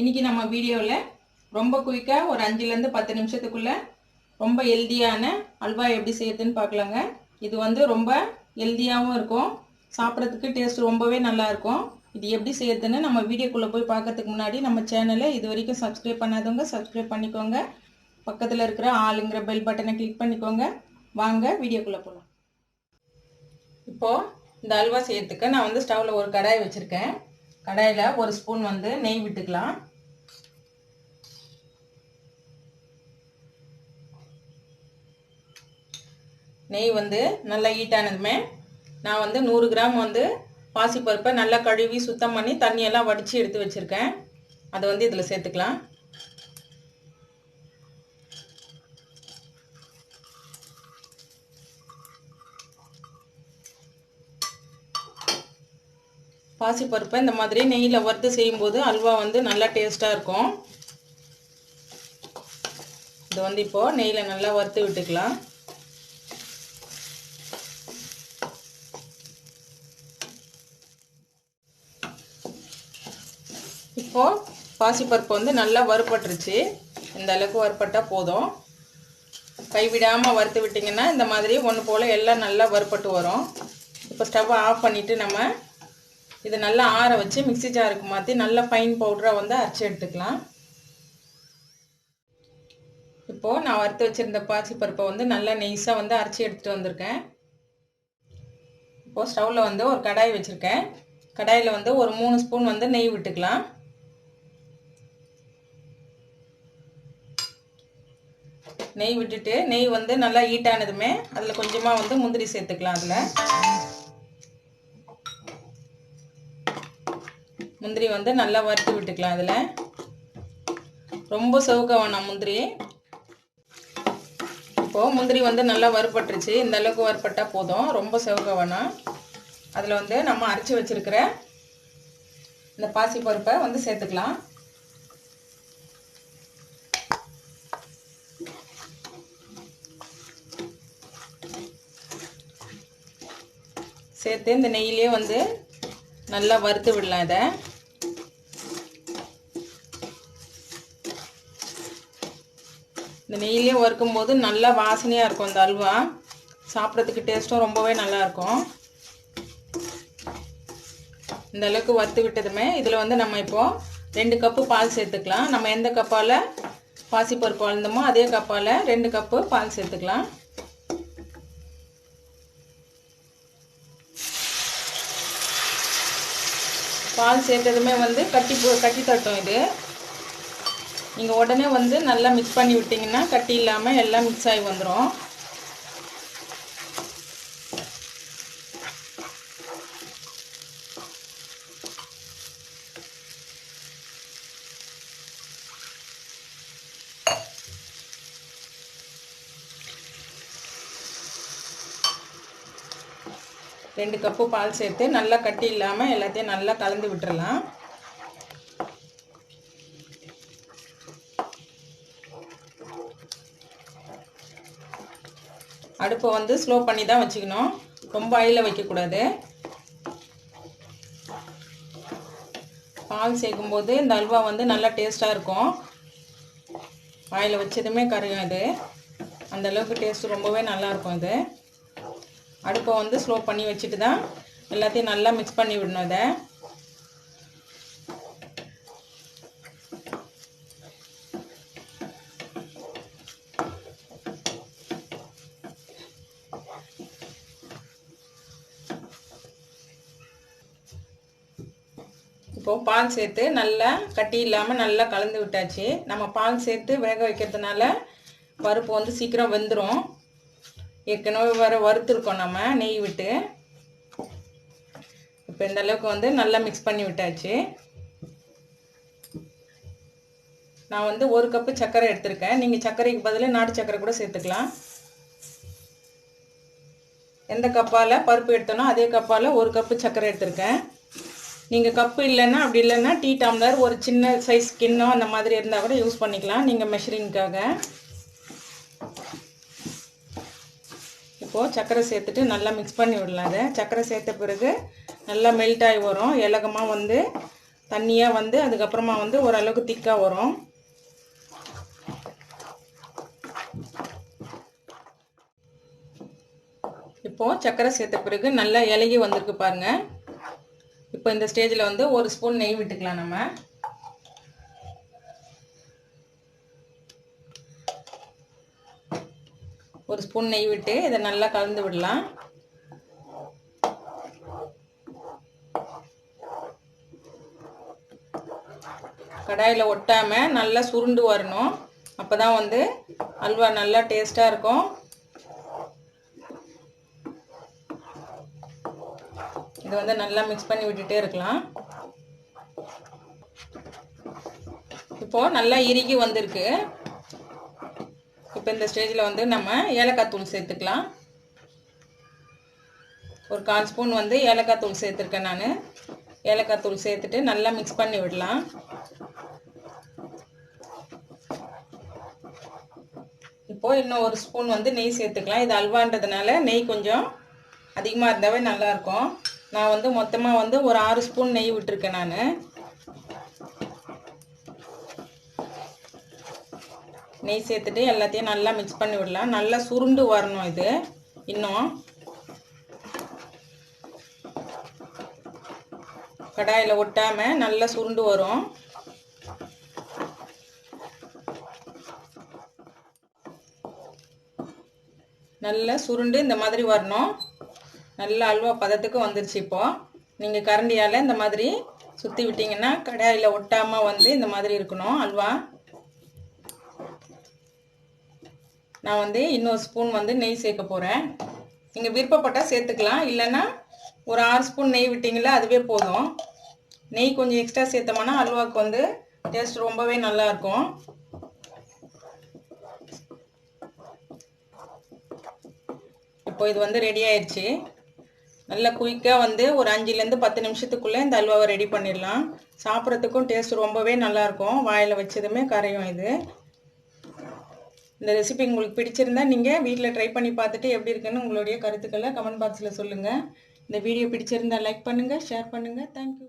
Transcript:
இன்னைக்கு நம்ம வீடியோவில் ரொம்ப குயிக்காக ஒரு 5லேருந்து 10 நிமிஷத்துக்குள்ள ரொம்ப ஹெல்தியான அல்வா எப்படி செய்யறதுன்னு பார்க்கலாங்க. இது வந்து ரொம்ப ஹெல்தியாகவும் இருக்கும், சாப்பிட்றதுக்கு டேஸ்ட் ரொம்பவே நல்லா இருக்கும். இது எப்படி செய்யறதுன்னு நம்ம வீடியோக்குள்ளே போய் பார்க்கறதுக்கு முன்னாடி நம்ம சேனலை இது வரைக்கும் சப்ஸ்கிரைப் பண்ணாதவங்க சப்ஸ்கிரைப் பண்ணிக்கோங்க. பக்கத்தில் இருக்கிற ஆளுங்கிற பெல் பட்டனை கிளிக் பண்ணிக்கோங்க. வாங்க வீடியோக்குள்ளே போகலாம். இப்போது இந்த அல்வா செய்யறதுக்கு நான் வந்து ஸ்டவ்வில் ஒரு கடாய் வச்சுருக்கேன். கடாயில் ஒரு ஸ்பூன் வந்து நெய் விட்டுக்கலாம். நெய் வந்து நல்லா ஹீட் ஆனதுமே நான் வந்து 100 கிராம் வந்து பாசிப்பருப்பை நல்லா கழுவி சுத்தம் பண்ணி தண்ணியெல்லாம் வடித்து எடுத்து வச்சுருக்கேன். அதை வந்து இதில் சேர்த்துக்கலாம். பாசிப்பருப்பை இந்த மாதிரி நெய்யில் வறுத்து செய்யும்போது அல்வா வந்து நல்லா டேஸ்ட்டாக இருக்கும். இது வந்து இப்போது நெய்யில் நல்லா வறுத்து விட்டுக்கலாம். இப்போது பாசிப்பருப்பு வந்து நல்லா வறுபட்டுருச்சு. இந்த அளவுக்கு வறுபட்டால் போதும். கைவிடாமல் வறுத்து விட்டிங்கன்னா இந்த மாதிரி ஒன்று போல் எல்லாம் நல்லா வறுபட்டு வரும். இப்போ ஸ்டவ்வை ஆஃப் பண்ணிவிட்டு நம்ம இது நல்லா ஆற வச்சு மிக்ஸி ஜாருக்கு மாற்றி நல்லா ஃபைன் பவுடராக வந்து அரைச்சி எடுத்துக்கலாம். இப்போது நான் வறுத்து வச்சுருந்த பாசிப்பருப்பை வந்து நல்லா நெய்ஸாக வந்து அரைச்சி எடுத்துகிட்டு வந்திருக்கேன். இப்போது ஸ்டவ்வில் வந்து ஒரு கடாய் வச்சுருக்கேன். கடாயில் வந்து ஒரு 3 ஸ்பூன் வந்து நெய் விட்டுக்கலாம். நெய் விட்டுட்டு நெய் வந்து நல்லா ஹீட் ஆனதுமே அதில் கொஞ்சமாக வந்து முந்திரி சேர்த்துக்கலாம். அதில் முந்திரி வந்து நல்லா வறுத்து விட்டுக்கலாம். அதில் ரொம்ப செவக்க வேணாம் முந்திரி. இப்போது முந்திரி வந்து நல்லா வறுபட்டுருச்சு. இந்த அளவுக்கு வறுபட்டால் போதும், ரொம்ப செவக்க வேணாம். அதில் வந்து நம்ம அரைச்சி வச்சுருக்கிற இந்த பாசிப்பருப்பை வந்து சேர்த்துக்கலாம். சேர்த்து இந்த நெய்யிலே வந்து நல்லா வறுத்து விடலாம். இதை இந்த நெய்யிலே வறுக்கும் போது நல்லா வாசனையாக இருக்கும். இந்த அல்வா சாப்பிட்றதுக்கு டேஸ்ட்டும் ரொம்பவே நல்லாயிருக்கும். இந்த அளவுக்கு வறுத்து விட்டதுமே இதில் வந்து நம்ம இப்போது 2 கப்பு பால் சேர்த்துக்கலாம். நம்ம எந்த கப்பால் பாசிப்பருப்பு வளர்ந்தோமோ அதே கப்பால் 2 கப்பு பால் சேர்த்துக்கலாம். பால் சேர்த்ததுமே வந்து கட்டி தட்டும். இது நீங்கள் உடனே வந்து நல்லா மிக்ஸ் பண்ணி விட்டிங்கன்னா கட்டி இல்லாமல் எல்லாம் மிக்ஸ் ஆகி வந்துடும். ரெண்டு கப்பு பால் சேர்த்து நல்லா கட்டி இல்லாமல் எல்லாத்தையும் நல்லா கலந்து விட்டுறலாம். அடுப்பை வந்து ஸ்லோ பண்ணி தான் வச்சுக்கணும், ரொம்ப ஹையில் வைக்கக்கூடாது. பால் சேர்க்கும்போது இந்த அல்வா வந்து நல்லா டேஸ்ட்டாக இருக்கும். வாயில் வச்சதுமே கரையும். இது அந்த அளவுக்கு டேஸ்ட் ரொம்பவே நல்லாயிருக்கும். இது அடுப்பை வந்து ஸ்லோ பண்ணி வச்சுட்டு தான் எல்லாத்தையும் நல்லா மிக்ஸ் பண்ணி விடணும். இதை இப்போது பால் சேர்த்து நல்லா கட்டி இல்லாமல் நல்லா கலந்து விட்டாச்சு. நம்ம பால் சேர்த்து வேக வைக்கிறதுனால பருப்பு வந்து சீக்கிரம் வெந்துடும். ஏற்கனவே வறுத்துருக்கோம் நம்ம நெய் விட்டு. இப்போ இந்த அளவுக்கு வந்து நல்லா மிக்ஸ் பண்ணி விட்டாச்சு. நான் வந்து 1 கப்பு சர்க்கரை எடுத்திருக்கேன். நீங்கள் சர்க்கரைக்கு பதிலாக நாட்டு சர்க்கரை கூட சேர்த்துக்கலாம். எந்த கப்பால் பருப்பு எடுத்தோனோ அதே கப்பால் 1 கப்பு சர்க்கரை எடுத்திருக்கேன். நீங்கள் கப்பு இல்லைன்னா அப்படி இல்லைன்னா டீ டம்ளர் ஒரு சின்ன சைஸ் கிண்ணம் அந்த மாதிரி இருந்தால் கூட யூஸ் பண்ணிக்கலாம் நீங்கள் மெஷரிங்காக. இப்போது சர்க்கரை சேர்த்துட்டு நல்லா மிக்ஸ் பண்ணி விடலாம். அதை சர்க்கரை சேர்த்த பிறகு நல்லா மெல்ட் ஆகி வரும். இலகமாக வந்து தண்ணியாக வந்து அதுக்கப்புறமா வந்து ஓரளவுக்கு திக்காக வரும். இப்போது சர்க்கரை சேர்த்த பிறகு நல்லா இலகி வந்திருக்கு பாருங்கள். இப்போ இந்த ஸ்டேஜில் வந்து 1 ஸ்பூன் நெய் விட்டுக்கலாம். நம்ம ஒரு ஸ்பூன் நெய் விட்டு இதை நல்லா கலந்து விடலாம். கடாயில் ஒட்டாமல் நல்லா சுருண்டு வரணும். அப்போ தான் வந்து அல்வா நல்லா டேஸ்ட்டாக இருக்கும். இது வந்து நல்லா மிக்ஸ் பண்ணி விட்டுட்டே இருக்கலாம். இப்போது நல்லா இறுகி வந்திருக்கு. இப்போ இந்த ஸ்டேஜில் வந்து நம்ம ஏலக்காய் தூள் சேர்த்துக்கலாம். ஒரு 1/4 ஸ்பூன் வந்து ஏலக்காய் தூள் சேர்த்துருக்கேன் நான். ஏலக்காய் தூள் சேர்த்துட்டு நல்லா மிக்ஸ் பண்ணி விடலாம். இப்போது இன்னும் 1 ஸ்பூன் வந்து நெய் சேர்த்துக்கலாம். இது அல்வான்றதுனால நெய் கொஞ்சம் அதிகமாக இருந்தாவே நல்லாயிருக்கும். நான் வந்து மொத்தமாக வந்து ஒரு 6 ஸ்பூன் நெய் விட்டுருக்கேன் நான். நெய் சேர்த்துட்டு எல்லாத்தையும் நல்லா மிக்ஸ் பண்ணி விடலாம். நல்லா சுருண்டு வரணும். இது இன்னும் கடாயில் ஒட்டாமல் நல்லா சுருண்டு வரும். நல்லா சுருண்டு இந்த மாதிரி வரணும். நல்லா அல்வா பதத்துக்கு வந்துருச்சு. இப்போது நீங்கள் கரண்டியால் இந்த மாதிரி சுற்றி விட்டிங்கன்னா கடாயில் ஒட்டாமல் வந்து இந்த மாதிரி இருக்கணும் அல்வா. நான் வந்து இன்னொரு ஸ்பூன் வந்து நெய் சேர்க்க போகிறேன். நீங்கள் விருப்பப்பட்டால் சேர்த்துக்கலாம். இல்லைன்னா ஒரு 6 ஸ்பூன் நெய் விட்டிங்களா அதுவே போதும். நெய் கொஞ்சம் எக்ஸ்ட்ரா சேர்த்தோம்னா அல்வாவுக்கு வந்து டேஸ்ட் ரொம்பவே நல்லாயிருக்கும். இப்போ இது வந்து ரெடி ஆயிடுச்சு. நல்லா குயிக்காக வந்து ஒரு 5லேருந்து 10 நிமிஷத்துக்குள்ளே இந்த அல்வாவை ரெடி பண்ணிடலாம். சாப்பிட்றதுக்கும் டேஸ்ட் ரொம்பவே நல்லாயிருக்கும். வாயில் வச்சதுமே கரையும். இது இந்த ரெசிபி உங்களுக்கு பிடிச்சிருந்தா நீங்கள் வீட்டில் ட்ரை பண்ணி பார்த்துட்டு எப்படி இருக்குன்னு உங்களுடைய கருத்துக்களை கமெண்ட் பாக்ஸில் சொல்லுங்கள். இந்த வீடியோ பிடிச்சிருந்தா லைக் பண்ணுங்கள், ஷேர் பண்ணுங்கள். தேங்க்யூ.